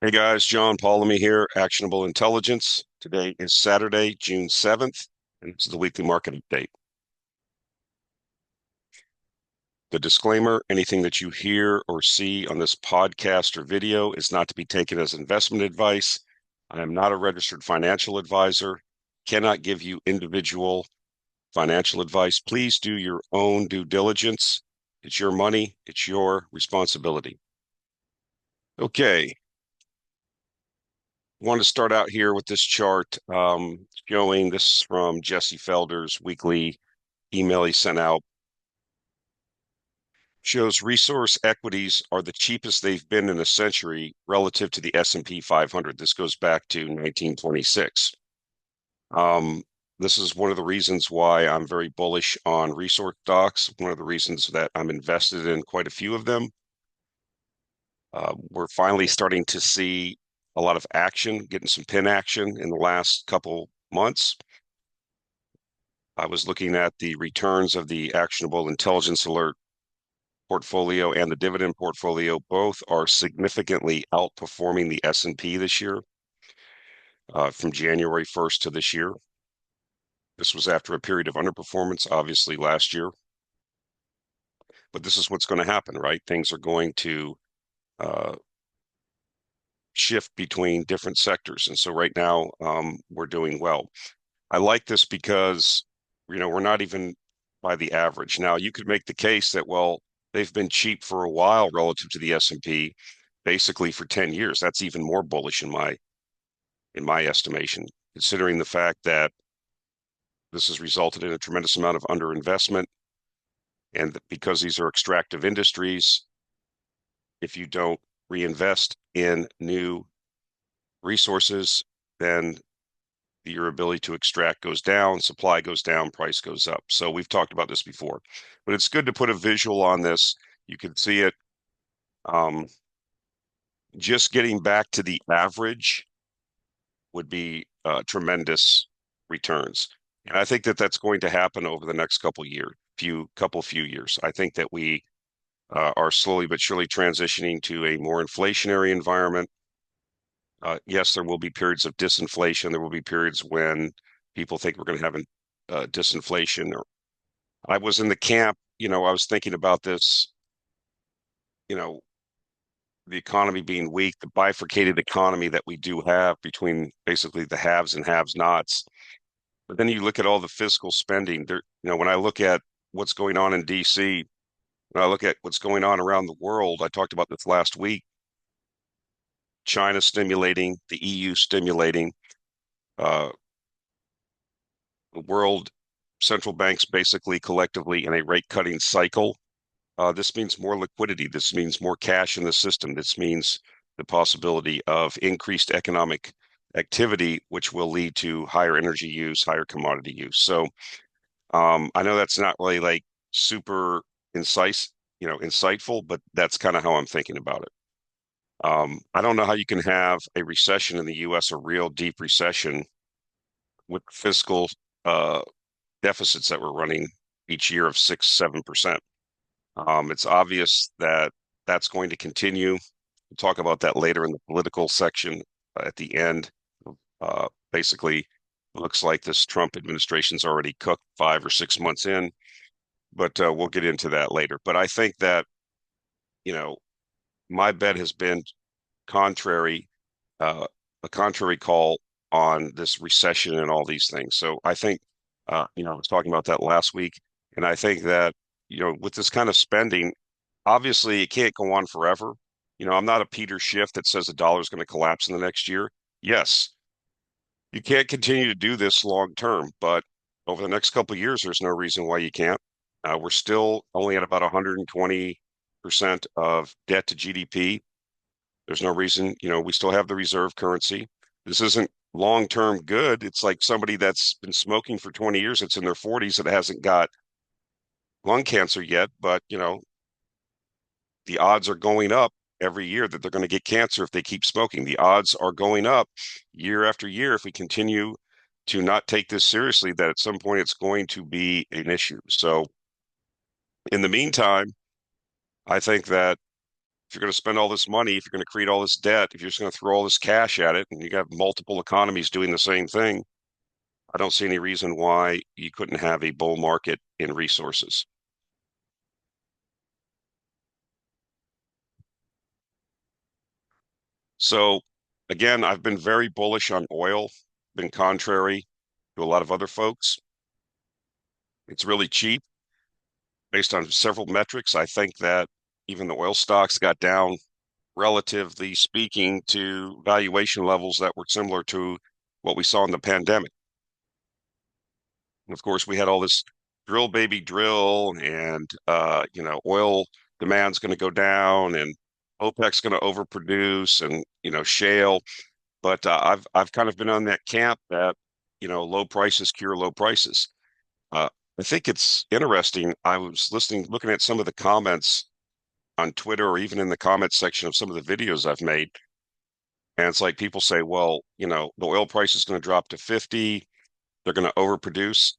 Hey guys, John Paulamy here, Actionable Intelligence. Today is Saturday, June 7th, and this is the weekly market update. The disclaimer, anything that you hear or see on this podcast or video is not to be taken as investment advice. I am not a registered financial advisor, cannot give you individual financial advice. Please do your own due diligence. It's your money, it's your responsibility. Okay, want to start out here with this chart showing this from Jesse Felder's weekly email he sent out. Shows resource equities are the cheapest they've been in a century relative to the S&P 500. This goes back to 1926. This is one of the reasons why I'm very bullish on resource stocks. One of the reasons that I'm invested in quite a few of them. We're finally starting to see a lot of action, getting some pin action in the last couple months. I was looking at the returns of the Actionable Intelligence Alert portfolio and the dividend portfolio. Both are significantly outperforming the S&P this year, from January 1st to this year. This was after a period of underperformance, obviously, last year. But this is what's going to happen, right? Things are going to shift between different sectors. And so right now, we're doing well. I like this because, we're not even by the average. Now, you could make the case that, well, they've been cheap for a while relative to the S&P, basically for 10 years. That's even more bullish in my estimation, considering the fact that this has resulted in a tremendous amount of underinvestment. And because these are extractive industries, if you don't reinvest in new resources, then your ability to extract goes down, supply goes down, price goes up. So we've talked about this before, but it's good to put a visual on this. You can see it. Just getting back to the average would be tremendous returns. And I think that that's going to happen over the next couple few years. I think that we are slowly but surely transitioning to a more inflationary environment. Yes, there will be periods of disinflation. There will be periods when people think we're going to have disinflation. I was in the camp, I was thinking about this, you know, the economy being weak, the bifurcated economy that we do have between basically the haves and have-nots. But then you look at all the fiscal spending there, when I look at what's going on in DC, when I look at what's going on around the world, I talked about this last week, China stimulating, the EU stimulating, uh, the world central banks basically collectively in a rate cutting cycle. This means more liquidity. This means more cash in the system. This means the possibility of increased economic activity, which will lead to higher energy use, higher commodity use. So I know that's not really like super insightful, but that's kind of how I'm thinking about it. I don't know how you can have a recession in the U.S., a real deep recession, with fiscal uh, deficits that we're running each year of 6, 7%. It's obvious that that's going to continue. We'll talk about that later in the political section at the end. Basically, it looks like this Trump administration's already cooked 5 or 6 months in, but we'll get into that later. But I think that, you know, my bet has been contrary, a contrary call on this recession and all these things. So I think, I was talking about that last week, and I think that, with this kind of spending, obviously it can't go on forever. I'm not a Peter Schiff that says the dollar is going to collapse in the next year. Yes, you can't continue to do this long term, but over the next couple of years, there's no reason why you can't. We're still only at about 120% of debt to GDP. There's no reason, we still have the reserve currency. This isn't long-term good. It's like somebody that's been smoking for 20 years, it's in their 40s, that hasn't got lung cancer yet, but, the odds are going up every year that they're going to get cancer if they keep smoking. The odds are going up year after year if we continue to not take this seriously, that at some point it's going to be an issue. So in the meantime, I think that if you're going to spend all this money, if you're going to create all this debt, if you're just going to throw all this cash at it, and you got multiple economies doing the same thing, I don't see any reason why you couldn't have a bull market in resources. So again, I've been very bullish on oil, been contrary to a lot of other folks. It's really cheap based on several metrics. I think that even the oil stocks got down, relatively speaking, to valuation levels that were similar to what we saw in the pandemic. And of course, we had all this drill baby drill, and oil demand's going to go down, and OPEC's going to overproduce, and shale. But I've kind of been on that camp that low prices cure low prices. Uh, I think it's interesting. I was looking at some of the comments on Twitter, or even in the comments section of some of the videos I've made, and it's like people say, well, the oil price is going to drop to 50. They're going to overproduce.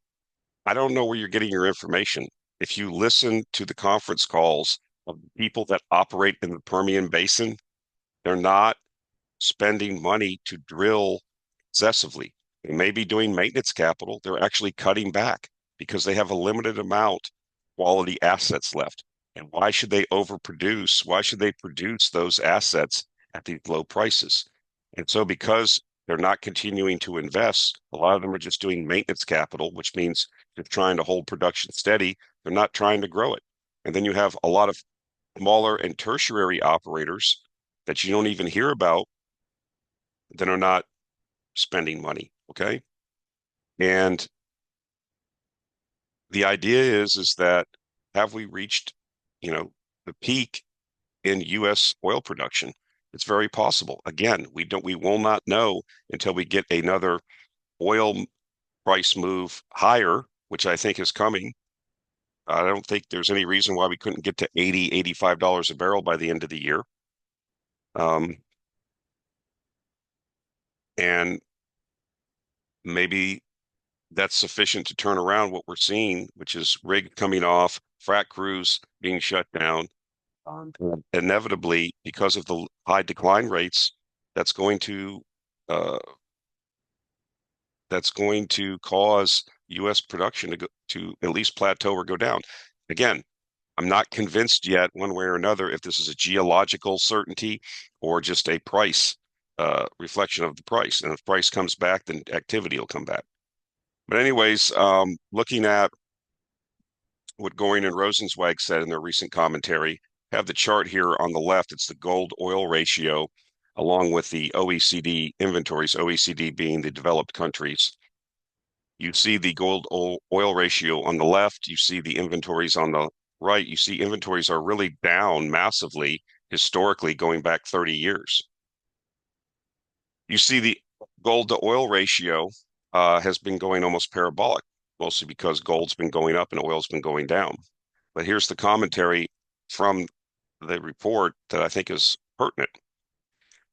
I don't know where you're getting your information. If you listen to the conference calls of people that operate in the Permian Basin, they're not spending money to drill excessively. They may be doing maintenance capital. They're actually cutting back because they have a limited amount of quality assets left. And why should they overproduce? Why should they produce those assets at these low prices? And so because they're not continuing to invest, a lot of them are just doing maintenance capital, which means they're trying to hold production steady. They're not trying to grow it. And then you have a lot of smaller and tertiary operators that you don't even hear about that are not spending money. Okay. And the idea is that have we reached, the peak in U.S. oil production? It's very possible. Again, we will not know until we get another oil price move higher, which I think is coming. I don't think there's any reason why we couldn't get to $80, $85 a barrel by the end of the year. Um, and maybe that's sufficient to turn around what we're seeing, which is rig coming off, frac crews being shut down. Inevitably, because of the high decline rates, that's going to uh, cause U.S. production to at least plateau or go down. Again, I'm not convinced yet one way or another if this is a geological certainty or just a price reflection of the price. And if price comes back, then activity will come back. But anyways, looking at what Goring and Rosenzweig said in their recent commentary, have the chart here on the left. It's the gold oil ratio along with the OECD inventories, OECD being the developed countries. You see the gold oil ratio on the left. You see the inventories on the right. You see inventories are really down massively historically going back 30 years. You see the gold to oil ratio has been going almost parabolic, mostly because gold's been going up and oil's been going down. But here's the commentary from the report that I think is pertinent.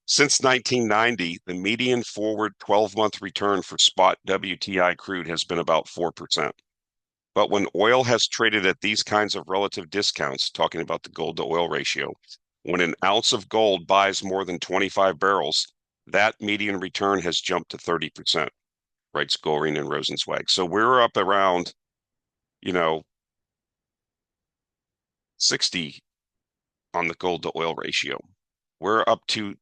Since 1990, the median forward 12-month return for spot WTI crude has been about 4%. But when oil has traded at these kinds of relative discounts, talking about the gold to oil ratio, when an ounce of gold buys more than 25 barrels, that median return has jumped to 30%, writes Goring and Rosenzweig. So we're up around, 60 on the gold to oil ratio. We're up to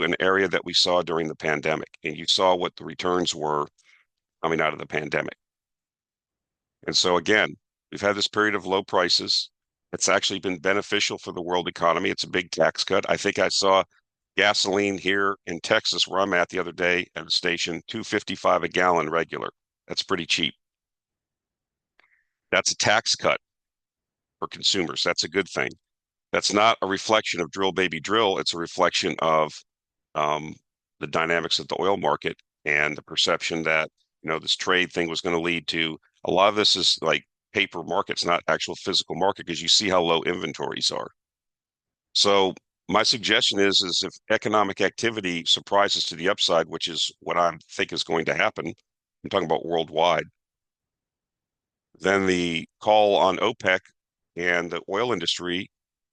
an area that we saw during the pandemic, and you saw what the returns were coming out of the pandemic. And so again, we've had this period of low prices. It's actually been beneficial for the world economy. It's a big tax cut. I think I saw gasoline here in Texas, where I'm at the other day at a station, $2.55 a gallon regular. That's pretty cheap. That's a tax cut for consumers. That's a good thing. That's not a reflection of drill baby drill. It's a reflection of um, the dynamics of the oil market and the perception that this trade thing was going to lead to a lot of this is like paper markets, not actual physical market, because you see how low inventories are. So my suggestion is if economic activity surprises to the upside, which is what I think is going to happen, I'm talking about worldwide, then the call on OPEC and the oil industry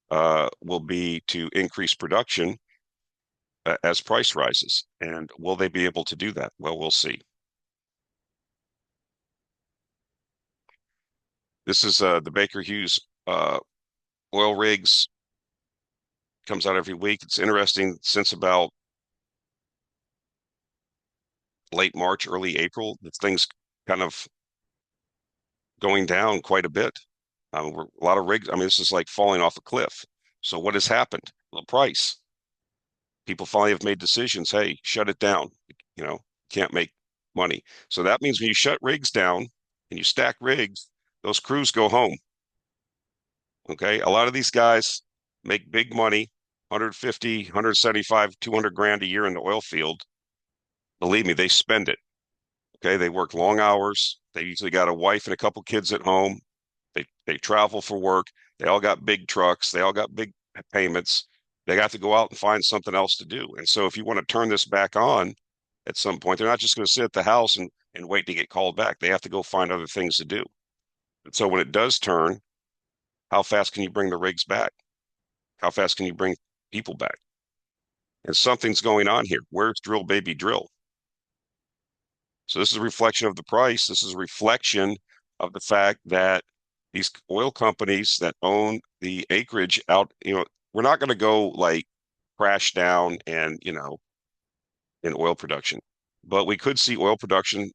will be to increase production as price rises. And will they be able to do that? Well, we'll see. This is the Baker Hughes oil rigs, comes out every week. It's interesting, since about late March, early April, the thing's kind of going down quite a bit. A lot of rigs, I mean, this is like falling off a cliff. So what has happened? The price. People finally have made decisions. Hey, shut it down. You know, can't make money. So that means when you shut rigs down and you stack rigs, those crews go home. Okay. A lot of these guys make big money, 150, 175, 200 grand a year in the oil field. Believe me, they spend it. Okay. They work long hours. They usually got a wife and a couple kids at home. They travel for work. They all got big trucks. They all got big payments. They got to go out and find something else to do. And so if you want to turn this back on at some point, they're not just going to sit at the house and wait to get called back. They have to go find other things to do. And so when it does turn, how fast can you bring the rigs back? How fast can you bring people back? And something's going on here. Where's drill, baby, drill? So this is a reflection of the price. This is a reflection of the fact that these oil companies that own the acreage out, we're not going to go like crash down and, in oil production, but we could see oil production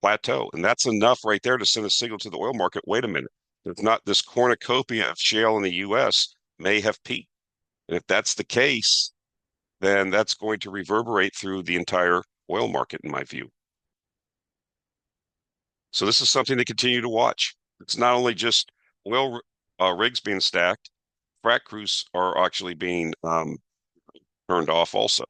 plateau. And that's enough right there to send a signal to the oil market. Wait a minute. If not, this cornucopia of shale in the U.S. may have peaked. And if that's the case, then that's going to reverberate through the entire oil market, in my view. So this is something to continue to watch. It's not only just oil rigs being stacked, frac crews are actually being turned off also.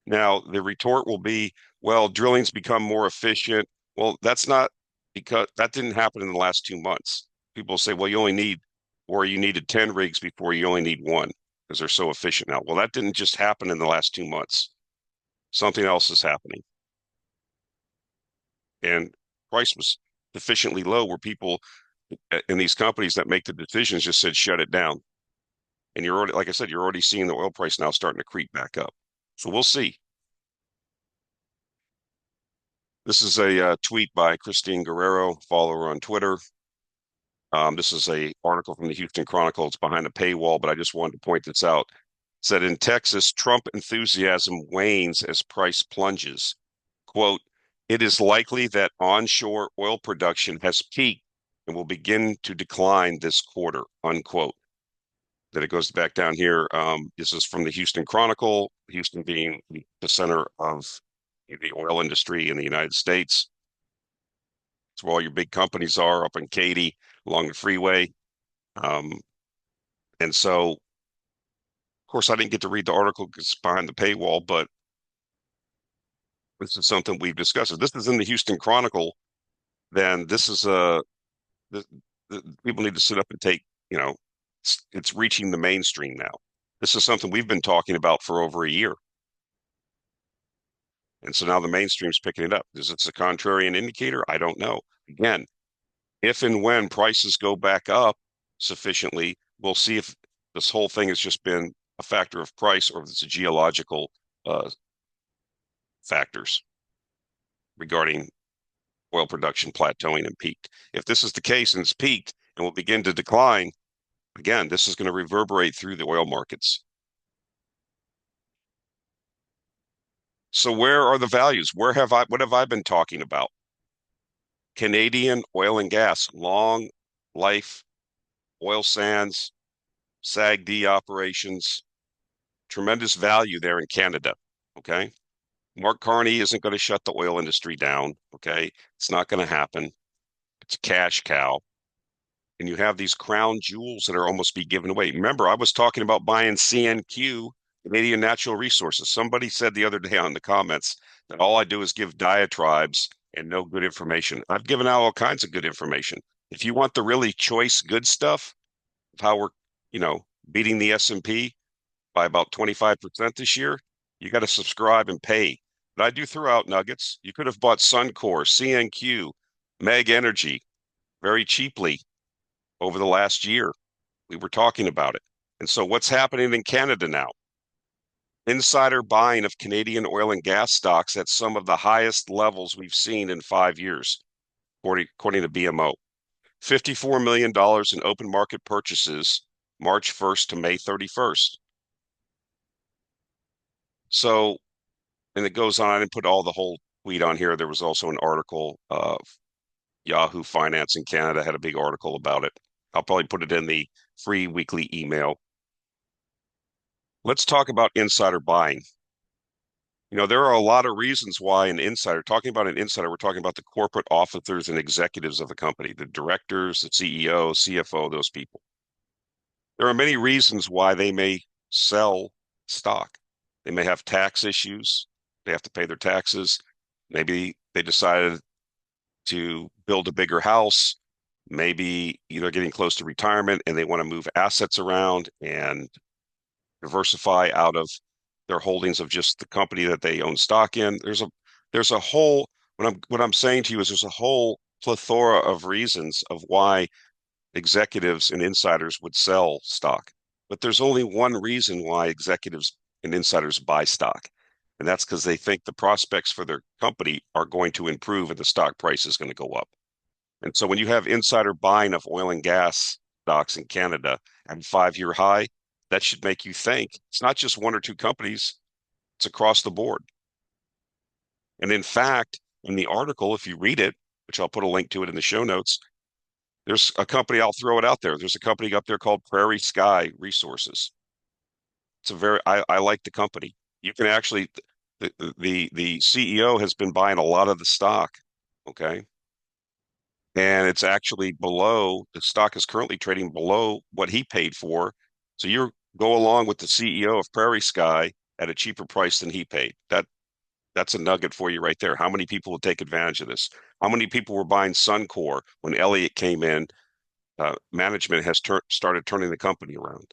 Now, the retort will be, well, drilling's become more efficient. Well, that's not, because that didn't happen in the last 2 months. People say, well, you needed 10 rigs before, you only need one because they're so efficient now. Well, that didn't just happen in the last 2 months. Something else is happening. And price was sufficiently low where people in these companies that make the decisions just said, shut it down. And you're already, like I said, you're already seeing the oil price now starting to creep back up. So we'll see. This is a tweet by Christine Guerrero, follow her on Twitter. This is a article from the Houston Chronicle. It's behind a paywall, but I just wanted to point this out. It said in Texas, Trump enthusiasm wanes as price plunges. Quote, it is likely that onshore oil production has peaked and will begin to decline this quarter, unquote. Then it goes back down here. This is from the Houston Chronicle, Houston being the center of the oil industry in the United States. It's where all your big companies are, up in Katy, along the freeway. Um, and so, of course, I didn't get to read the article because it's behind the paywall, but this is something we've discussed. If this is in the Houston Chronicle, then this is the, people need to sit up and take, it's reaching the mainstream now. This is something we've been talking about for over a year. And so now the mainstream's picking it up. Is it a contrarian indicator? I don't know. Again, if and when prices go back up sufficiently, we'll see if this whole thing has just been a factor of price or if it's a geological factors regarding oil production plateauing and peaked. If this is the case and it's peaked and will begin to decline, again, this is going to reverberate through the oil markets. So where are the values? What have I been talking about? Canadian oil and gas, long life oil sands, SAGD operations, tremendous value there in Canada. Okay. Mark Carney isn't going to shut the oil industry down. Okay. It's not going to happen. It's a cash cow. And you have these crown jewels that are almost be given away. Remember, I was talking about buying CNQ, Canadian Natural Resources. Somebody said the other day on the comments that all I do is give diatribes and no good information. I've given out all kinds of good information. If you want the really choice good stuff of how we're, beating the S&P by about 25% this year, you got to subscribe and pay. But I do throw out nuggets. You could have bought Suncor, CNQ, Meg Energy very cheaply over the last year. We were talking about it. And so what's happening in Canada now? Insider buying of Canadian oil and gas stocks at some of the highest levels we've seen in 5 years, according to BMO. $54 million in open market purchases March 1st to May 31st. So, and it goes on. I didn't put all the whole tweet on here. There was also an article. Yahoo Finance in Canada had a big article about it. I'll probably put it in the free weekly email. Let's talk about insider buying. You know, there are a lot of reasons why talking about an insider, we're talking about the corporate officers and executives of the company, the directors, the CEO, CFO, those people. There are many reasons why they may sell stock. They may have tax issues. They have to pay their taxes. Maybe they decided to build a bigger house. Maybe they're getting close to retirement and they want to move assets around and diversify out of their holdings of just the company that they own stock in. There's a whole what I'm saying to you is there's a whole plethora of reasons of why executives and insiders would sell stock. But there's only one reason why executives and insiders buy stock. And that's because they think the prospects for their company are going to improve and the stock price is going to go up. And so when you have insider buying of oil and gas stocks in Canada at a 5-year high, that should make you think it's not just one or two companies, it's across the board. And in fact, in the article, if you read it, which I'll put a link to it in the show notes, there's a company, I'll throw it out there. There's a company up there called Prairie Sky Resources. I like the company. You can actually, the CEO has been buying a lot of the stock. Okay. And it's actually the stock is currently trading below what he paid for. So you go along with the CEO of Prairie Sky at a cheaper price than he paid. That's a nugget for you right there. How many people will take advantage of this? How many people were buying Suncor when Elliott came in? Management has started turning the company around.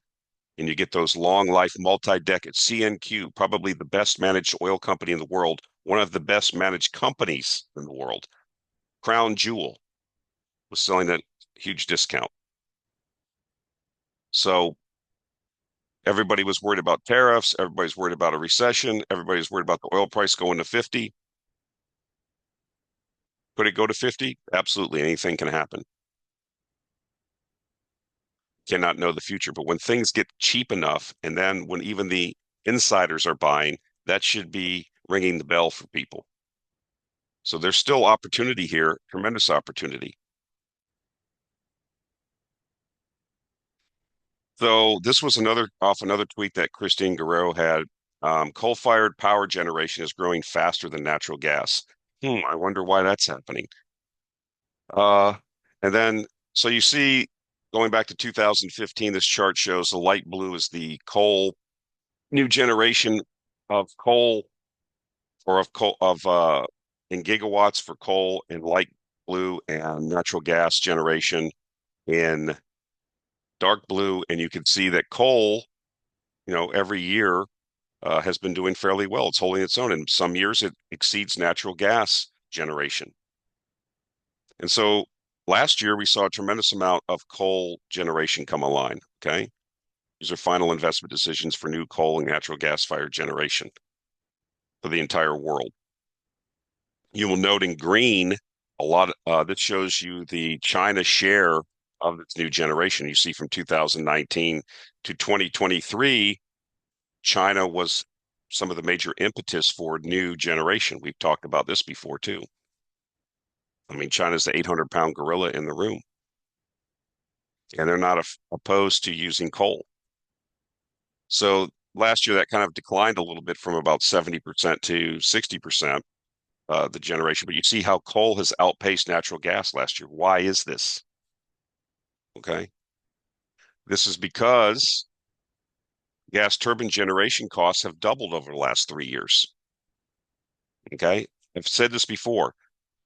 And you get those long life, multi-decade CNQ, probably the best managed oil company in the world, one of the best managed companies in the world. Crown Jewel was selling at a huge discount. So everybody was worried about tariffs. Everybody's worried about a recession. Everybody's worried about the oil price going to 50. Could it go to 50? Absolutely. Anything can happen. Cannot know the future. But when things get cheap enough, and then when even the insiders are buying, that should be ringing the bell for people. So there's still opportunity here, tremendous opportunity. So this was another tweet that Christine Guerrero had. Coal-fired power generation is growing faster than natural gas. I wonder why that's happening. Uh, and then, so you see, going back to 2015, this chart shows the light blue is the coal, new generation of coal in gigawatts for coal, and light blue and natural gas generation in dark blue. And you can see that coal, every year has been doing fairly well. It's holding its own. In some years, it exceeds natural gas generation. And so last year, we saw a tremendous amount of coal generation come online. Okay. These are final investment decisions for new coal and natural gas fired generation for the entire world. You will note in green that shows you the China share of this new generation. You see from 2019 to 2023, China was some of the major impetus for new generation. We've talked about this before too. I mean, China's the 800-pound gorilla in the room, and they're not opposed to using coal. So last year, that kind of declined a little bit from about 70% to 60%, the generation. But you see how coal has outpaced natural gas last year. Why is this? Okay. This is because gas turbine generation costs have doubled over the last 3 years. Okay. I've said this before.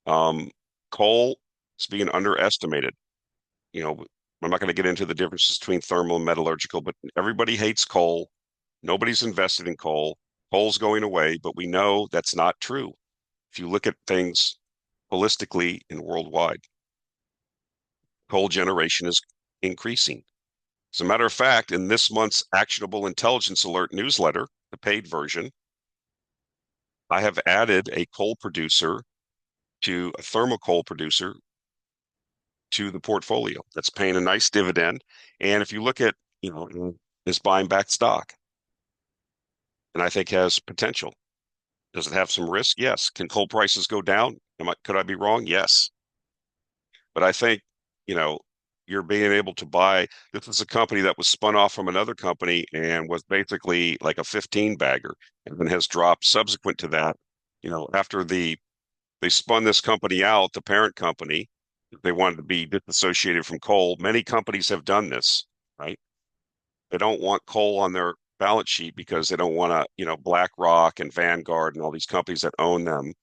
Coal is being underestimated. I'm not going to get into the differences between thermal and metallurgical, but everybody hates coal. Nobody's invested in coal. Coal's going away, but we know that's not true. If you look at things holistically and worldwide, coal generation is increasing. As a matter of fact, in this month's Actionable Intelligence Alert newsletter, the paid version, I have added a thermal coal producer to the portfolio that's paying a nice dividend. And if you look at, is buying back stock, and I think has potential. Does it have some risk? Yes. Can coal prices go down? Could I be wrong? Yes. But I think, you know, you're being able to buy. This is a company that was spun off from another company and was basically like a 15 bagger and then has dropped subsequent to that. After they spun this company out, the parent company, they wanted to be disassociated from coal. Many companies have done this, right? They don't want coal on their balance sheet because they don't want to, BlackRock and Vanguard and all these companies that own them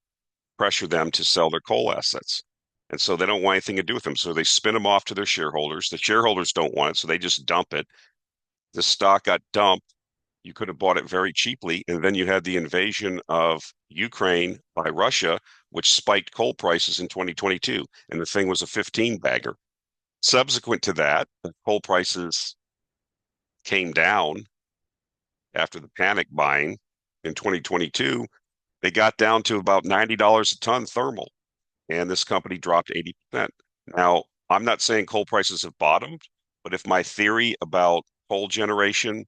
pressure them to sell their coal assets. And so they don't want anything to do with them. So they spin them off to their shareholders. The shareholders don't want it, so they just dump it. The stock got dumped. You could have bought it very cheaply. And then you had the invasion of Ukraine by Russia, which spiked coal prices in 2022. And the thing was a 15 bagger. Subsequent to that, the coal prices came down after the panic buying in 2022. They got down to about $90 a ton thermal, and this company dropped 80%. Now, I'm not saying coal prices have bottomed, but if my theory about coal generation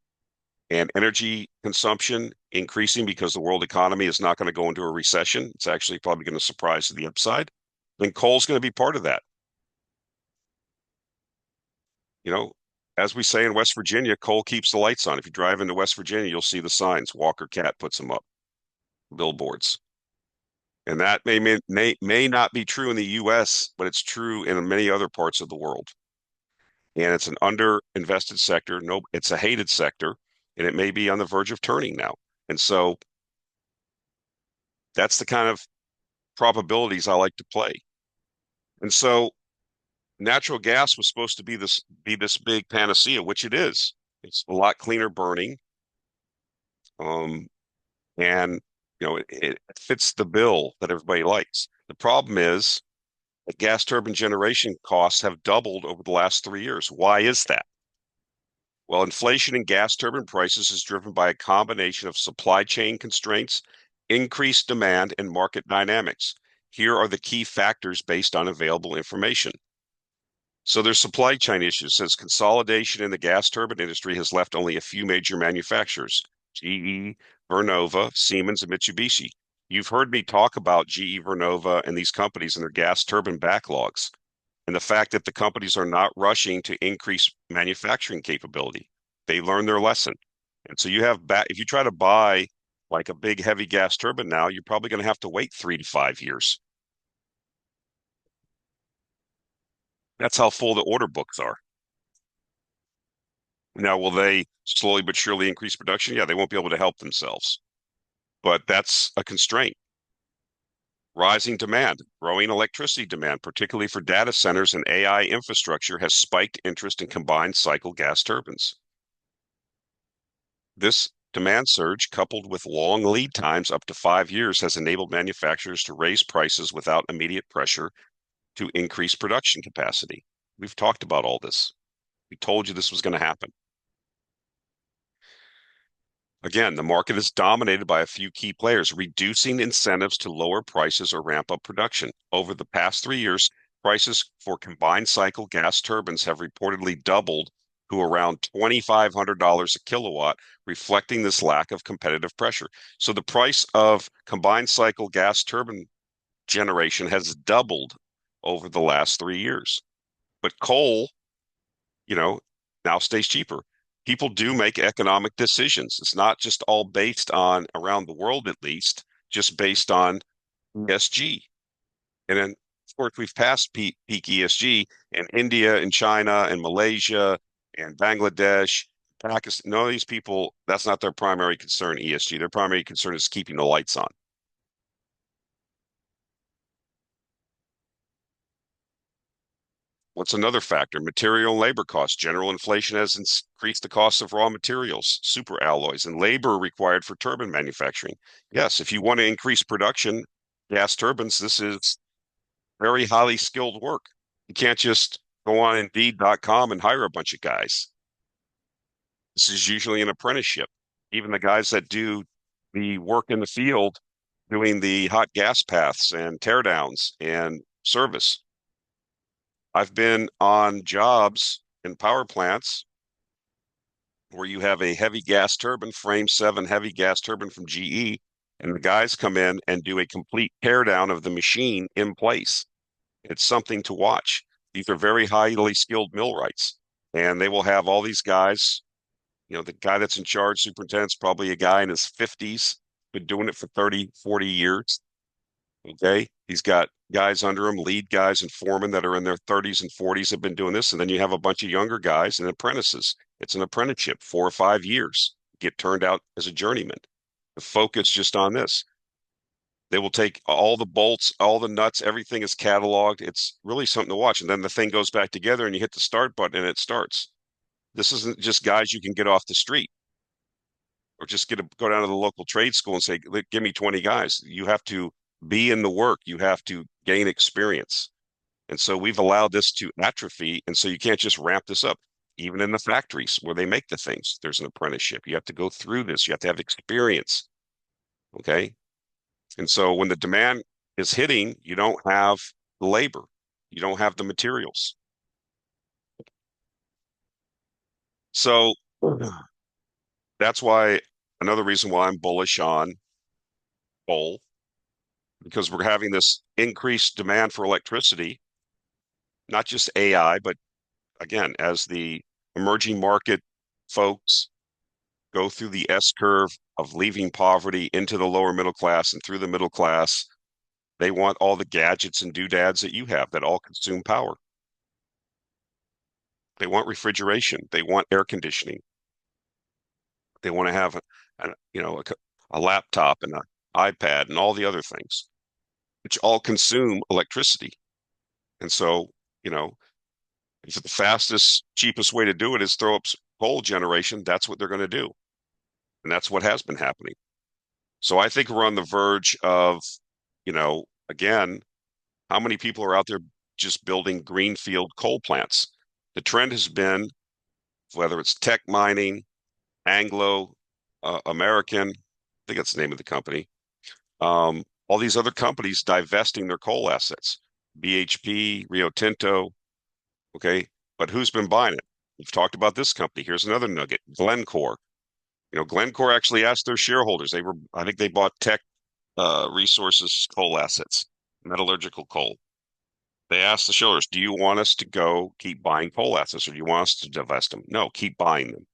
and energy consumption increasing because the world economy is not going to go into a recession, it's actually probably going to surprise to the upside, then coal's going to be part of that. As we say in West Virginia, coal keeps the lights on. If you drive into West Virginia, you'll see the signs. Walker Cat puts them up, billboards. And that may not be true in the US, but it's true in many other parts of the world. And it's an underinvested sector. No, it's a hated sector, and it may be on the verge of turning now. And so that's the kind of probabilities I like to play. And so natural gas was supposed to be this big panacea, which it is. It's a lot cleaner burning. And it fits the bill that everybody likes. The problem is that gas turbine generation costs have doubled over the last 3 years. Why is that? Well, inflation in gas turbine prices is driven by a combination of supply chain constraints, increased demand, and market dynamics. Here are the key factors based on available information. So there's supply chain issues, since consolidation in the gas turbine industry has left only a few major manufacturers: GE, Vernova, Siemens, and Mitsubishi. You've heard me talk about GE, Vernova, and these companies and their gas turbine backlogs, and the fact that the companies are not rushing to increase manufacturing capability. They learned their lesson. And so if you try to buy like a big heavy gas turbine now, you're probably going to have to wait 3 to 5 years. That's how full the order books are. Now, will they slowly but surely increase production? Yeah, they won't be able to help themselves, but that's a constraint. Rising demand, growing electricity demand, particularly for data centers and AI infrastructure, has spiked interest in combined cycle gas turbines. This demand surge, coupled with long lead times up to 5 years, has enabled manufacturers to raise prices without immediate pressure to increase production capacity. We've talked about all this. We told you this was going to happen. Again, the market is dominated by a few key players, reducing incentives to lower prices or ramp up production. Over the past 3 years, prices for combined cycle gas turbines have reportedly doubled to around $2,500 a kilowatt, reflecting this lack of competitive pressure. So the price of combined cycle gas turbine generation has doubled over the last 3 years. But coal, now stays cheaper. People do make economic decisions. It's not just all based on, around the world at least, just based on ESG. And then, of course, we've passed peak ESG, and India and China and Malaysia and Bangladesh, Pakistan, none of these people, that's not their primary concern, ESG. Their primary concern is keeping the lights on. What's another factor? Material and labor costs. General inflation has increased the cost of raw materials, super alloys, and labor required for turbine manufacturing. Yes, if you want to increase production, gas turbines, this is very highly skilled work. You can't just go on Indeed.com and hire a bunch of guys. This is usually an apprenticeship. Even the guys that do the work in the field, doing the hot gas paths and teardowns and service. I've been on jobs in power plants where you have a heavy gas turbine, frame 7 heavy gas turbine from GE, and the guys come in and do a complete teardown of the machine in place. It's something to watch. These are very highly skilled millwrights, and they will have all these guys. The guy that's in charge, superintendent's probably a guy in his 50s, been doing it for 30, 40 years. Okay. He's got guys under him, lead guys and foremen that are in their 30s and 40s have been doing this. And then you have a bunch of younger guys and apprentices. It's an apprenticeship, 4 or 5 years, get turned out as a journeyman. The focus just on this. They will take all the bolts, all the nuts, everything is cataloged. It's really something to watch. And then the thing goes back together and you hit the start button and it starts. This isn't just guys you can get off the street or just go down to the local trade school and say, give me 20 guys. You have to be in the work. You have to gain experience. And so we've allowed this to atrophy. And so you can't just ramp this up. Even in the factories where they make the things, there's an apprenticeship. You have to go through this. You have to have experience. Okay. And so when the demand is hitting, you don't have the labor. You don't have the materials. So that's why another reason why I'm bullish on coal, because we're having this increased demand for electricity, not just AI, but again, as the emerging market folks go through the S curve of leaving poverty into the lower middle class and through the middle class, they want all the gadgets and doodads that you have that all consume power. They want refrigeration. They want air conditioning. They want to have a laptop and an iPad and all the other things, which all consume electricity. And so, you know, if the fastest, cheapest way to do it is throw up coal generation, that's what they're going to do. And that's what has been happening. So I think we're on the verge of, again, how many people are out there just building greenfield coal plants? The trend has been, whether it's Tech Mining, Anglo, American, I think that's the name of the company, all these other companies divesting their coal assets, BHP, Rio Tinto, okay? But who's been buying it? We've talked about this company. Here's another nugget, Glencore. Glencore actually asked their shareholders. I think they bought Tech Resources coal assets, metallurgical coal. They asked the shareholders, do you want us to go keep buying coal assets or do you want us to divest them? No, keep buying them.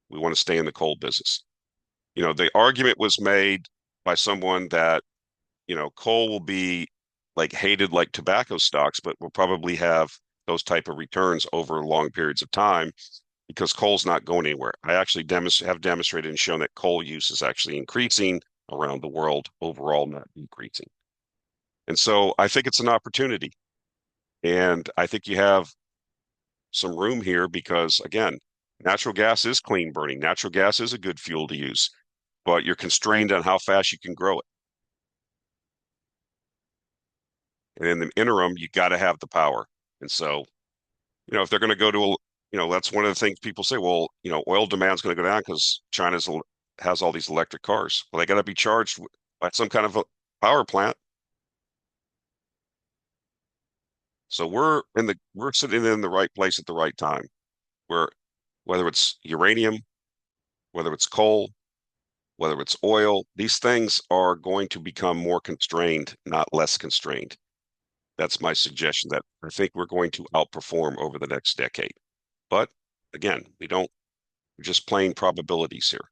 We want to stay in the coal business. The argument was made by someone that, coal will be like hated like tobacco stocks, but will probably have those type of returns over long periods of time because coal's not going anywhere. I actually have demonstrated and shown that coal use is actually increasing around the world overall, not decreasing. And so I think it's an opportunity. And I think you have some room here because, again, natural gas is clean burning. Natural gas is a good fuel to use, but you're constrained on how fast you can grow it. And in the interim, you got to have the power. And so, if they're going to go to that's one of the things people say, well, oil demand is going to go down because China has all these electric cars. Well, they got to be charged by some kind of a power plant. So we're sitting in the right place at the right time. Where whether it's uranium, whether it's coal, whether it's oil, these things are going to become more constrained, not less constrained. That's my suggestion that I think we're going to outperform over the next decade. But again, we're just playing probabilities here.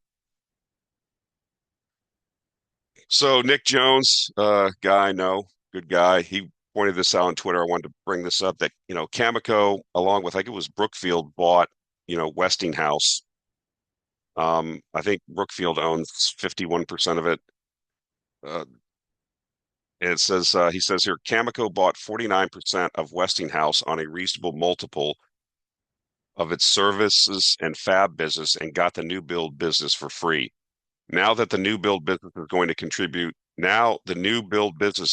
So Nick Jones, guy I know, good guy. He pointed this out on Twitter. I wanted to bring this up that, Kamico, along with, I think it was Brookfield, bought, Westinghouse. I think Brookfield owns 51% of it. Uh, and he says here, Kamico bought 49% of Westinghouse on a reasonable multiple of its services and fab business and got the new build business for free. Now the new build business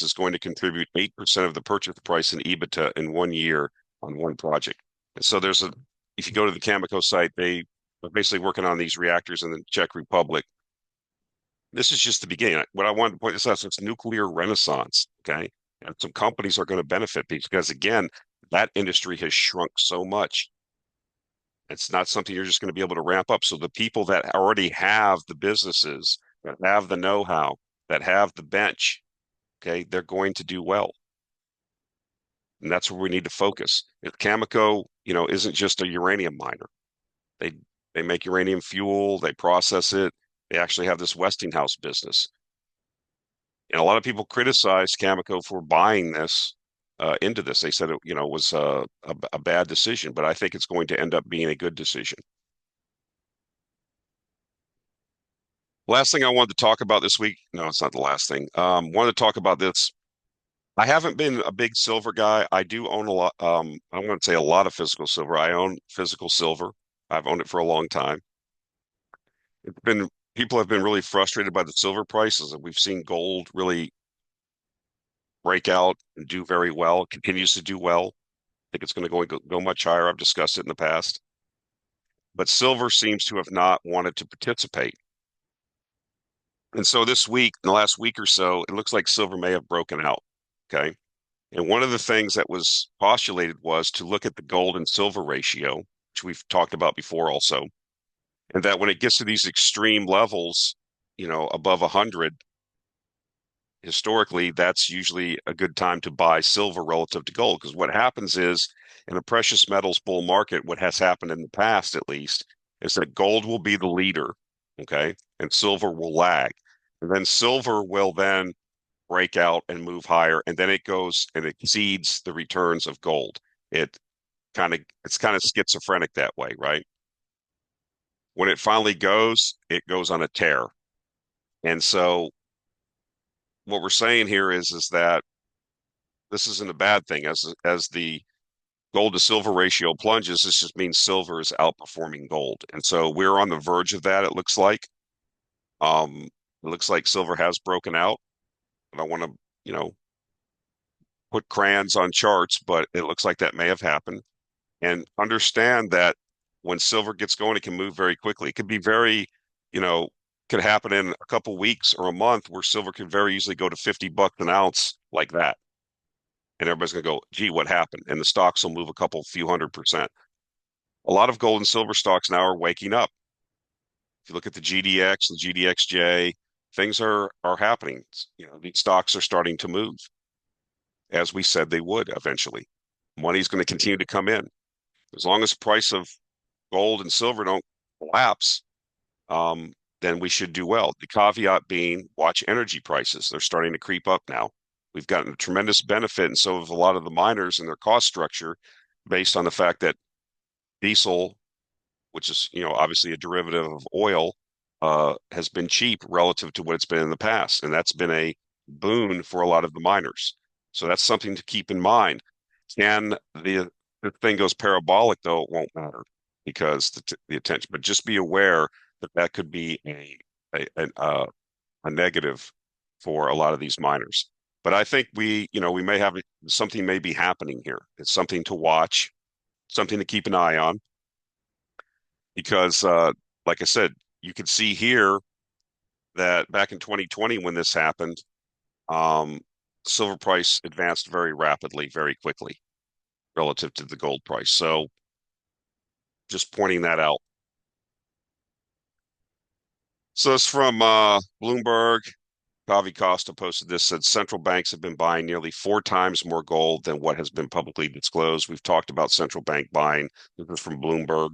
is going to contribute 8% of the purchase price in EBITDA in 1 year on one project. And so if you go to the Kamico site, they They're basically working on these reactors in the Czech Republic. This is just the beginning. What I wanted to point this out is it's nuclear renaissance, okay? And some companies are going to benefit because, again, that industry has shrunk so much. It's not something you're just going to be able to ramp up. So the people that already have the businesses, that have the know-how, that have the bench, okay, they're going to do well. And that's where we need to focus. If Cameco, isn't just a uranium miner. They they make uranium fuel, they process it. They actually have this Westinghouse business. And a lot of people criticized Cameco for buying this into this. They said it, was a bad decision, but I think it's going to end up being a good decision. Last thing I wanted to talk about this week. No, it's not the last thing. Wanted to talk about this. I haven't been a big silver guy. I do own a lot. I'm going to say a lot of physical silver. I own physical silver. I've owned it for a long time. It's been People have been really frustrated by the silver prices, and we've seen gold really break out and do very well. It continues to do well. I think it's going to go much higher. I've discussed it in the past, but silver seems to have not wanted to participate. And so this week, in the last week or so, it looks like silver may have broken out. Okay. And one of the things that was postulated was to look at the gold and silver ratio, which we've talked about before also, and that when it gets to these extreme levels, above 100, historically, that's usually a good time to buy silver relative to gold. Because what happens is in a precious metals bull market, what has happened in the past, at least, is that gold will be the leader, okay, and silver will lag. And then silver will then break out and move higher, and then it goes and exceeds the returns of gold. It it's kind of schizophrenic that way, right? When it finally goes, it goes on a tear. And so what we're saying here is that this isn't a bad thing. As the gold to silver ratio plunges, this just means silver is outperforming gold. And so we're on the verge of that, it looks like. It looks like silver has broken out. I don't want to, put crayons on charts, but it looks like that may have happened. And understand that when silver gets going, it can move very quickly. It could be you know, could happen in a couple weeks or a month where silver could very easily go to $50 an ounce like that. And everybody's going to go, gee, what happened? And the stocks will move a couple few 100%. A lot of gold and silver stocks now are waking up. If you look at the GDX and GDXJ, things are happening. These stocks are starting to move, as we said they would eventually. Money's going to continue to come in. As long as the price of gold and silver don't collapse, then we should do well. The caveat being, watch energy prices. They're starting to creep up now. We've gotten a tremendous benefit, and so have a lot of the miners and their cost structure based on the fact that diesel, which is, obviously a derivative of oil, has been cheap relative to what it's been in the past. And that's been a boon for a lot of the miners. So that's something to keep in mind. Can the thing goes parabolic, though, it won't matter because the attention, but just be aware that that could be a negative for a lot of these miners. But I think we may have something may be happening here. It's something to watch, something to keep an eye on, because like I said, you could see here that back in 2020 when this happened, um, silver price advanced very rapidly, very quickly relative to the gold price. So just pointing that out. So it's from Bloomberg. Kavi Costa posted this, said central banks have been buying nearly 4 times more gold than what has been publicly disclosed. We've talked about central bank buying. This is from Bloomberg.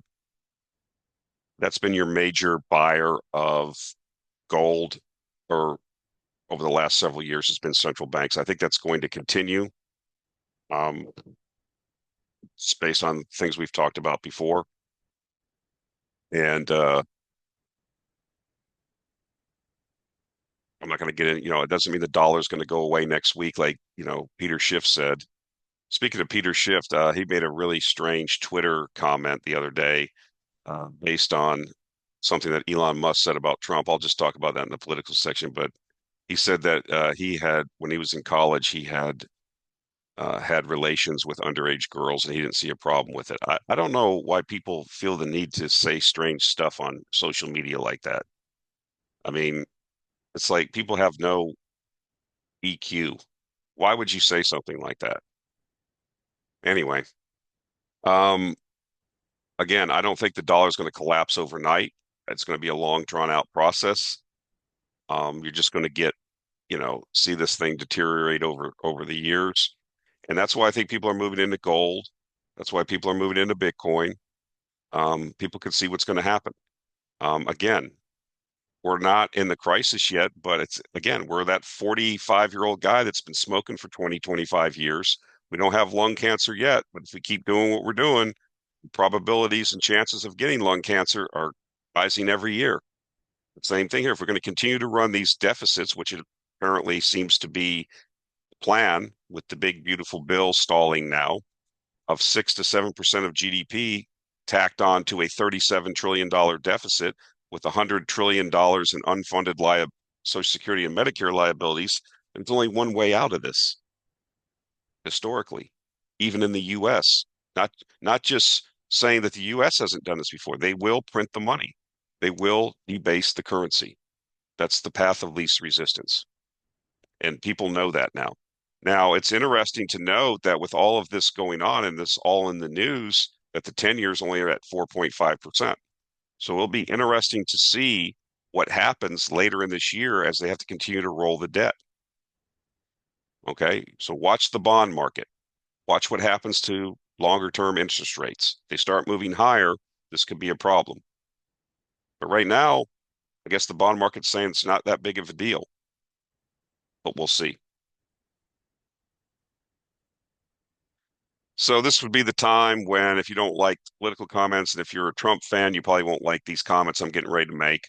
That's been your major buyer of gold or over the last several years has been central banks. I think that's going to continue. It's based on things we've talked about before. And I'm not going to get in, it doesn't mean the dollar is going to go away next week, like, Peter Schiff said. Speaking of Peter Schiff, he made a really strange Twitter comment the other day based on something that Elon Musk said about Trump. I'll just talk about that in the political section. But he said that when he was in college, he had had relations with underage girls, and he didn't see a problem with it. I don't know why people feel the need to say strange stuff on social media like that. I mean, it's like people have no EQ. Why would you say something like that? Anyway, um, again, I don't think the dollar is going to collapse overnight. It's going to be a long, drawn out process. You're just going to get, see this thing deteriorate over the years. And that's why I think people are moving into gold. That's why people are moving into Bitcoin. People can see what's going to happen. Again, we're not in the crisis yet, but it's again, we're that 45-year-old guy that's been smoking for 20, 25 years. We don't have lung cancer yet, but if we keep doing what we're doing, probabilities and chances of getting lung cancer are rising every year. Same thing here. If we're going to continue to run these deficits, which it apparently seems to be the plan with the big, beautiful bill stalling now of 6 to 7% of GDP tacked on to a $37 trillion deficit with $100 trillion in unfunded Social Security and Medicare liabilities, there's only one way out of this historically, even in the US. Not not just saying that the US hasn't done this before. They will print the money. They will debase the currency. That's the path of least resistance. And people know that now. Now, it's interesting to note that with all of this going on and this all in the news, that the 10 years only are at 4.5%. So it'll be interesting to see what happens later in this year as they have to continue to roll the debt. Okay, so watch the bond market. Watch what happens to longer term interest rates. If they start moving higher, this could be a problem. But right now, I guess the bond market's saying it's not that big of a deal, but we'll see. So this would be the time when, if you don't like political comments, and if you're a Trump fan, you probably won't like these comments I'm getting ready to make.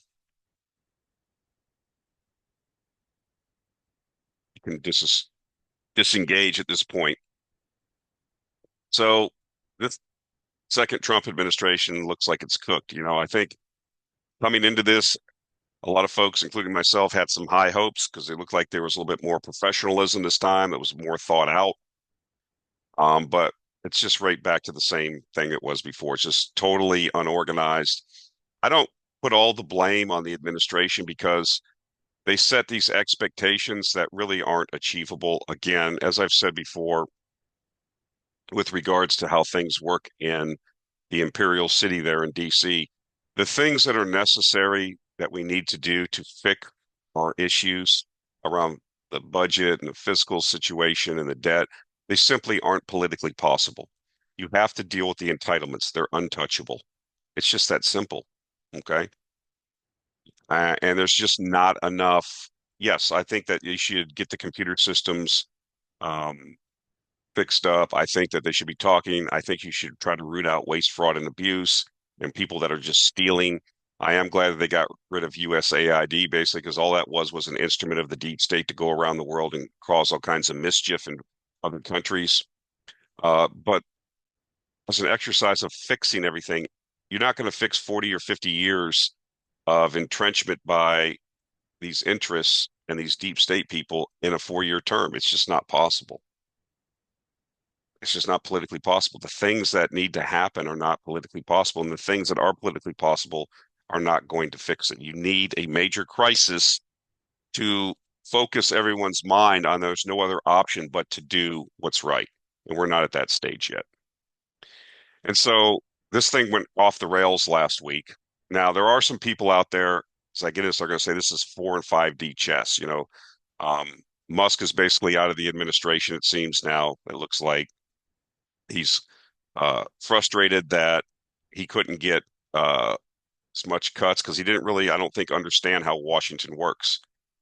You can disengage at this point. So this second Trump administration looks like it's cooked. I think coming into this, a lot of folks, including myself, had some high hopes because it looked like there was a little bit more professionalism this time. It was more thought out. But it's just right back to the same thing it was before. It's just totally unorganized. I don't put all the blame on the administration because they set these expectations that really aren't achievable. Again, as I've said before, with regards to how things work in the Imperial City there in DC, the things that are necessary that we need to do to fix our issues around the budget and the fiscal situation and the debt, they simply aren't politically possible. You have to deal with the entitlements. They're untouchable. It's just that simple. Okay. And there's just not enough. Yes, I think that you should get the computer systems um, fixed up. I think that they should be talking. I think you should try to root out waste, fraud, and abuse and people that are just stealing. I am glad that they got rid of USAID basically because all that was an instrument of the deep state to go around the world and cause all kinds of mischief in other countries. But as an exercise of fixing everything, you're not going to fix 40 or 50 years of entrenchment by these interests and these deep state people in a 4-year term. It's just not possible. It's just not politically possible. The things that need to happen are not politically possible, and the things that are politically possible are not going to fix it. You need a major crisis to focus everyone's mind on there's no other option but to do what's right. And we're not at that stage yet. And so this thing went off the rails last week. Now, there are some people out there, as I get this, they're going to say this is 4 and 5D chess. Um, Musk is basically out of the administration, it seems now. It looks like he's frustrated that he couldn't get as much cuts because he didn't really, I don't think, understand how Washington works.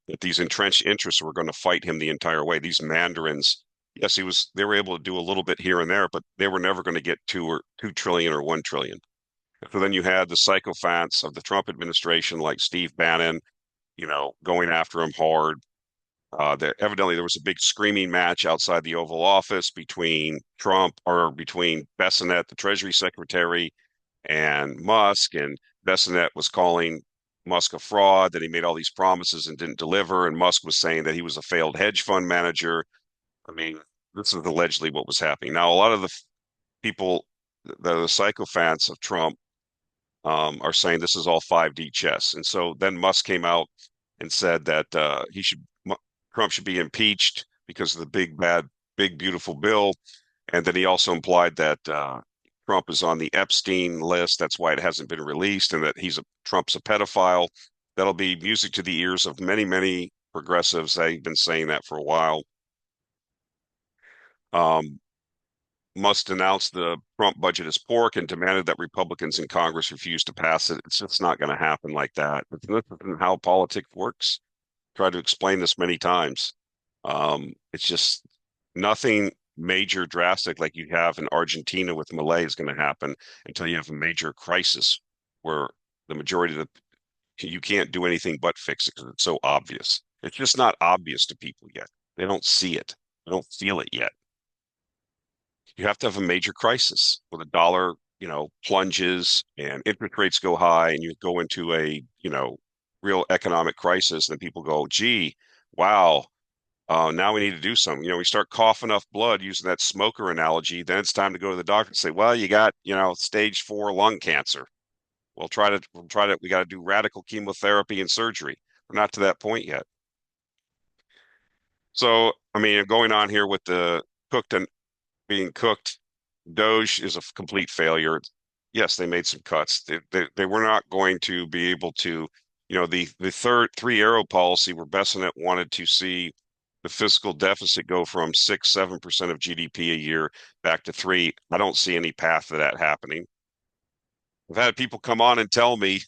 That these entrenched interests were going to fight him the entire way. These mandarins, yes, they were able to do a little bit here and there, but they were never going to get 2 trillion or 1 trillion. So then you had the sycophants of the Trump administration, like Steve Bannon, going after him hard. Evidently there was a big screaming match outside the Oval Office between Bessonette, the Treasury Secretary, and Musk. And Bessonette was calling Musk a fraud, that he made all these promises and didn't deliver. And Musk was saying that he was a failed hedge fund manager. I mean, this is allegedly what was happening. Now, a lot of the people, the sycophants of Trump, are saying this is all 5D chess. And so then Musk came out and said that Trump should be impeached because of the big bad, big beautiful bill. And then he also implied that Trump is on the Epstein list. That's why it hasn't been released, and that Trump's a pedophile. That'll be music to the ears of many, many progressives. They've been saying that for a while. Um, Musk announced the Trump budget as pork and demanded that Republicans in Congress refuse to pass it. It's just not going to happen like that. This isn't how politics works. Tried to explain this many times. It's just nothing major drastic like you have in Argentina with Milei is going to happen until you have a major crisis where the majority of you can't do anything but fix it because it's so obvious. It's just not obvious to people yet. They don't see it. They don't feel it yet. You have to have a major crisis where the dollar, plunges and interest rates go high and you go into a, real economic crisis. Then people go, gee, wow, now we need to do something. We start coughing up blood using that smoker analogy. Then it's time to go to the doctor and say, well, you got, stage 4 lung cancer. We got to do radical chemotherapy and surgery. We're not to that point yet. So, I mean, going on here with the cooked and being cooked, Doge is a complete failure. Yes, they made some cuts. They were not going to be able to, the third three arrow policy where Bessonnet wanted to see the fiscal deficit go from 6-7% of GDP a year back to 3. I don't see any path to that happening. I've had people come on and tell me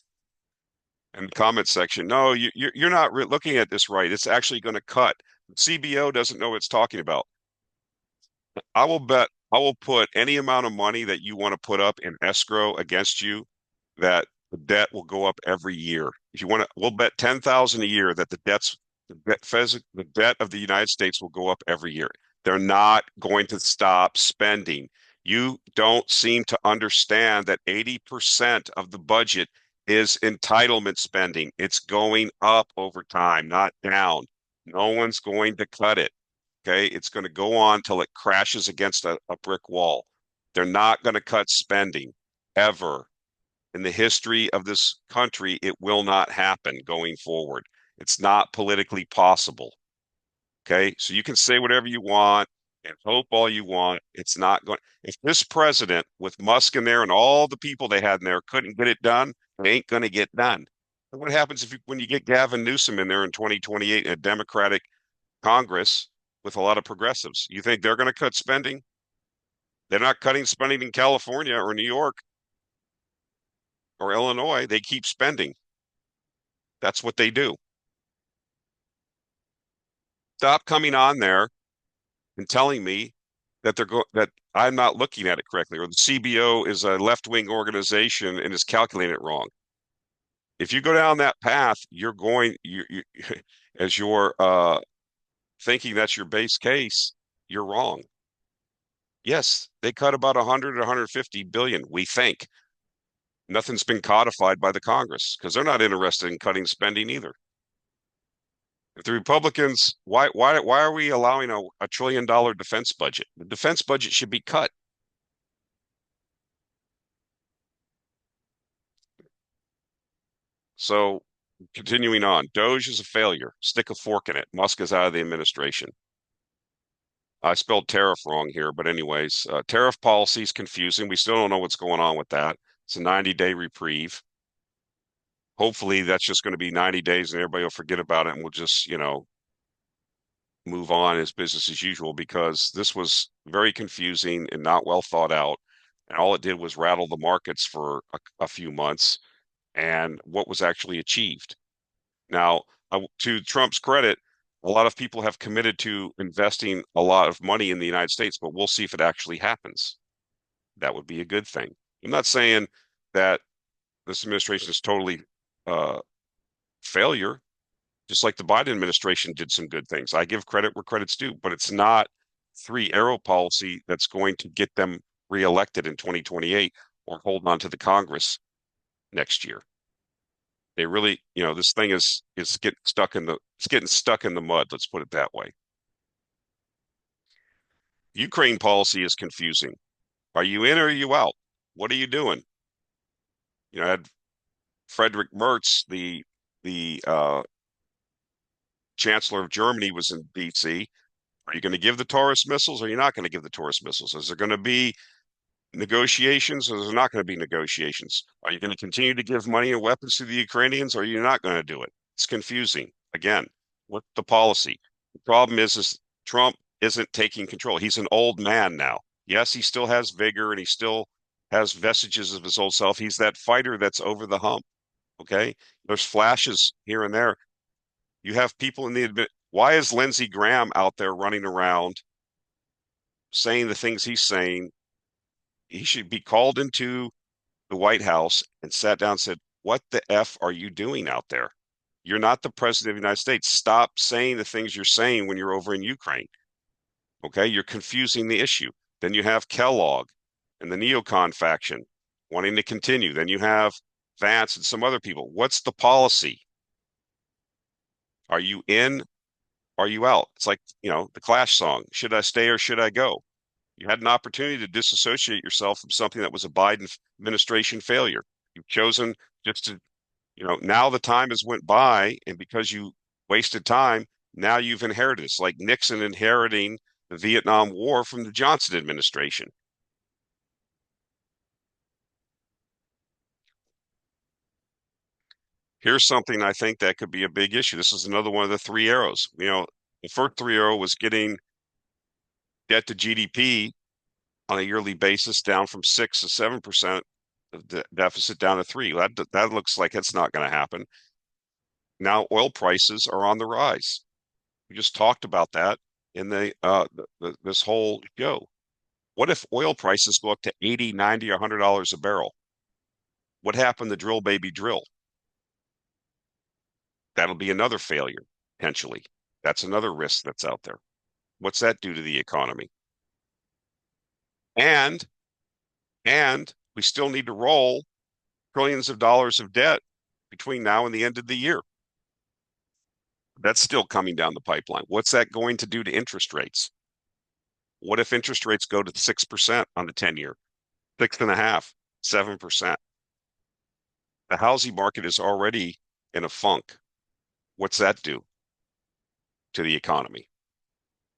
in the comment section, no, you're not looking at this right. It's actually going to cut. CBO doesn't know what it's talking about. I will put any amount of money that you want to put up in escrow against you that the debt will go up every year. If you want to, we'll bet 10,000 a year that the debt of the United States will go up every year. They're not going to stop spending. You don't seem to understand that 80% of the budget is entitlement spending. It's going up over time, not down. No one's going to cut it. Okay. It's going to go on till it crashes against a brick wall. They're not going to cut spending ever. In the history of this country, it will not happen going forward. It's not politically possible. Okay. So you can say whatever you want and hope all you want. It's not going. If this president with Musk in there and all the people they had in there couldn't get it done, it ain't going to get done. And what happens when you get Gavin Newsom in there in 2028 in a Democratic Congress with a lot of progressives? You think they're going to cut spending? They're not cutting spending in California or New York or Illinois. They keep spending. That's what they do. Stop coming on there and telling me that I'm not looking at it correctly, or the CBO is a left-wing organization and is calculating it wrong. If you go down that path, as you're thinking that's your base case, you're wrong. Yes, they cut about 100 or 150 billion, we think. Nothing's been codified by the Congress because they're not interested in cutting spending either. If the Republicans, why are we allowing a $1 trillion defense budget? The defense budget should be cut. So continuing on, Doge is a failure. Stick a fork in it. Musk is out of the administration. I spelled tariff wrong here, but anyways, tariff policy is confusing. We still don't know what's going on with that. It's a 90-day reprieve. Hopefully that's just going to be 90 days and everybody will forget about it and we'll just, move on as business as usual because this was very confusing and not well thought out. And all it did was rattle the markets for a few months and what was actually achieved. Now, to Trump's credit, a lot of people have committed to investing a lot of money in the United States, but we'll see if it actually happens. That would be a good thing. I'm not saying that this administration is totally failure, just like the Biden administration did some good things. I give credit where credit's due, but it's not three arrow policy that's going to get them reelected in 2028 or hold on to the Congress next year. They really, this thing is getting stuck in the mud, let's put it that way. Ukraine policy is confusing. Are you in or are you out? What are you doing? I had Frederick Merz, the Chancellor of Germany, was in D.C. Are you going to give the Taurus missiles or are you not going to give the Taurus missiles? Is there going to be negotiations or is there not going to be negotiations? Are you going to continue to give money and weapons to the Ukrainians or are you not going to do it? It's confusing. Again, what's the policy? The problem is Trump isn't taking control. He's an old man now. Yes, he still has vigor and he still has vestiges of his old self. He's that fighter that's over the hump. Okay. There's flashes here and there. You have people in the why is Lindsey Graham out there running around saying the things he's saying? He should be called into the White House and sat down and said, "What the F are you doing out there? You're not the president of the United States. Stop saying the things you're saying when you're over in Ukraine." Okay, you're confusing the issue. Then you have Kellogg and the neocon faction wanting to continue. Then you have Vance and some other people. What's the policy? Are you in? Are you out? It's like, the Clash song. Should I stay or should I go? You had an opportunity to disassociate yourself from something that was a Biden administration failure. You've chosen just to, now the time has went by, and because you wasted time, now you've inherited this, like Nixon inheriting the Vietnam War from the Johnson administration. Here's something I think that could be a big issue. This is another one of the three arrows. The first three arrow was getting debt to GDP on a yearly basis down from 6 to 7% of the deficit down to 3. That looks like it's not going to happen. Now oil prices are on the rise. We just talked about that in this whole show. What if oil prices go up to 80, 90, $100 a barrel? What happened to drill baby drill? That'll be another failure potentially. That's another risk that's out there. What's that do to the economy? And and we still need to roll trillions of dollars of debt between now and the end of the year. That's still coming down the pipeline. What's that going to do to interest rates? What if interest rates go to 6% on the 10-year, 6.5, 7%? The housing market is already in a funk. What's that do to the economy?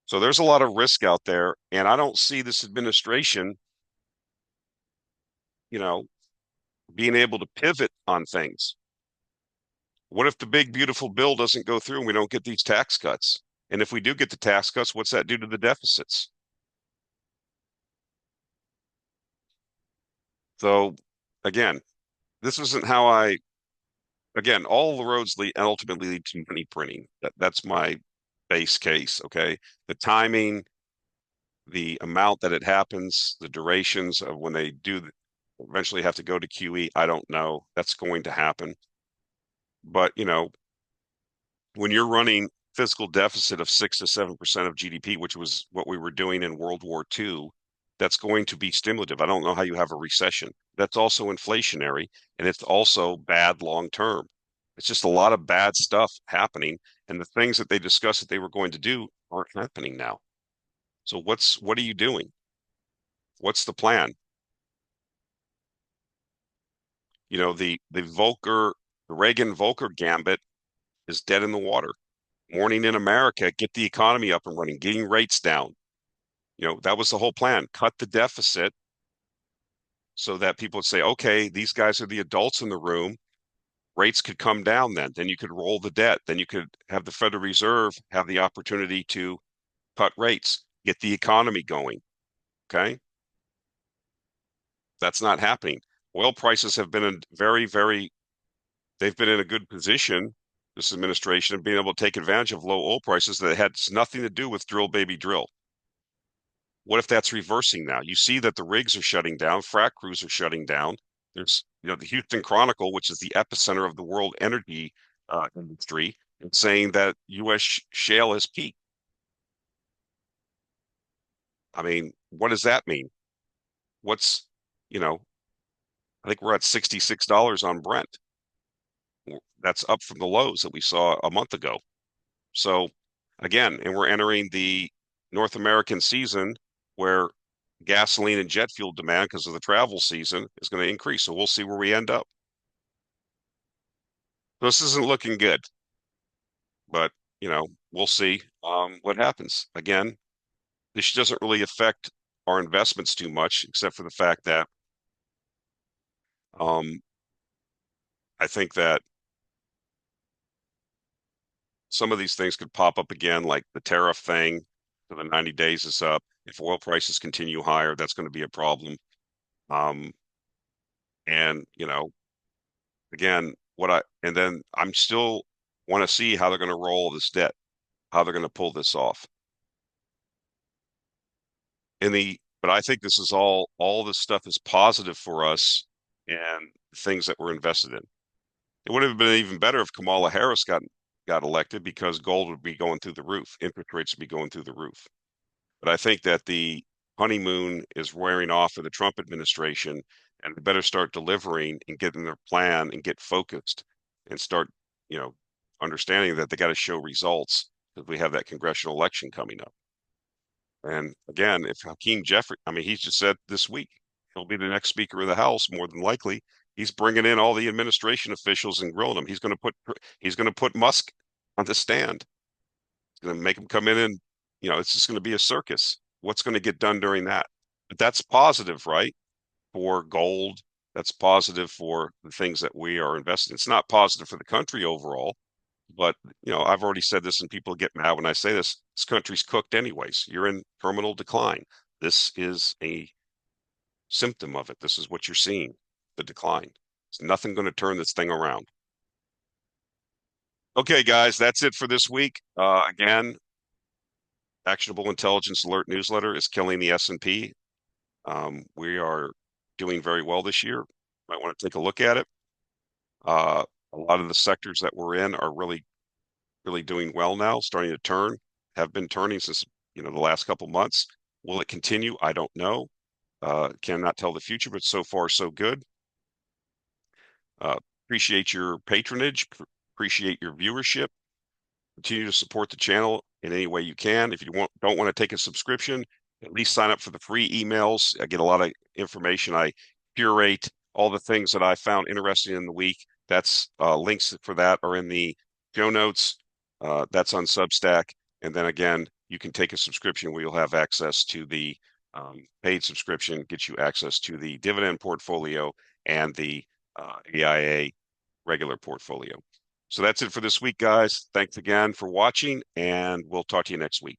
So there's a lot of risk out there, and I don't see this administration, you know, being able to pivot on things. What if the big, beautiful bill doesn't go through and we don't get these tax cuts? And if we do get the tax cuts, what's that do to the deficits? So again, this isn't how again, all the roads lead ultimately lead to money printing. That's my base case. Okay. The timing, the amount that it happens, the durations of when they do eventually have to go to QE, I don't know. That's going to happen. But, when you're running fiscal deficit of 6 to 7% of GDP, which was what we were doing in World War II, that's going to be stimulative. I don't know how you have a recession. That's also inflationary, and it's also bad long term. It's just a lot of bad stuff happening, and the things that they discussed that they were going to do aren't happening now. So what are you doing? What's the plan? The Reagan Volcker gambit is dead in the water. Morning in America, get the economy up and running, getting rates down. That was the whole plan. Cut the deficit so that people would say, okay, these guys are the adults in the room. Rates could come down then. Then you could roll the debt. Then you could have the Federal Reserve have the opportunity to cut rates, get the economy going. Okay. That's not happening. Oil prices have been in they've been in a good position, this administration, of being able to take advantage of low oil prices that had nothing to do with drill baby drill. What if that's reversing now? You see that the rigs are shutting down, frac crews are shutting down. There's, the Houston Chronicle, which is the epicenter of the world energy industry, and saying that U.S. shale has peaked. I mean, what does that mean? What's, you know, I think we're at $66 on Brent. That's up from the lows that we saw a month ago. So again, and we're entering the North American season where gasoline and jet fuel demand, because of the travel season, is going to increase. So we'll see where we end up. This isn't looking good, but we'll see what happens. Again, this doesn't really affect our investments too much, except for the fact that um, I think that some of these things could pop up again, like the tariff thing. So the 90 days is up. If oil prices continue higher, that's going to be a problem. Um, and again, and then I'm still want to see how they're going to roll this debt, how they're going to pull this off. But I think this is all this stuff is positive for us and things that we're invested in. It would have been even better if Kamala Harris got elected, because gold would be going through the roof, interest rates would be going through the roof. But I think that the honeymoon is wearing off for the Trump administration, and they better start delivering and getting their plan and get focused and start, understanding that they got to show results, because we have that congressional election coming up. And again, if Hakeem Jeffrey, I mean, he's just said this week he'll be the next Speaker of the House, more than likely. He's bringing in all the administration officials and grilling them. He's going to put Musk on the stand. He's going to make him come in, and it's just going to be a circus. What's going to get done during that? But that's positive, right? For gold, that's positive for the things that we are investing in. It's not positive for the country overall, but I've already said this, and people get mad when I say this. This country's cooked anyways. You're in terminal decline. This is a symptom of it. This is what you're seeing, the decline. There's nothing going to turn this thing around. Okay, guys, that's it for this week. Again, Actionable Intelligence Alert newsletter is killing the S&P. We are doing very well this year. Might want to take a look at it. A lot of the sectors that we're in are really, really doing well now, starting to turn, have been turning since, the last couple months. Will it continue? I don't know. Cannot tell the future, but so far so good. Appreciate your patronage, appreciate your viewership. Continue to support the channel in any way you can. If you don't want to take a subscription, at least sign up for the free emails. I get a lot of information. I curate all the things that I found interesting in the week. That's links for that are in the show notes. That's on Substack. And then again, you can take a subscription where you'll have access to the paid subscription, gets you access to the dividend portfolio and the AIA regular portfolio. So that's it for this week, guys. Thanks again for watching, and we'll talk to you next week.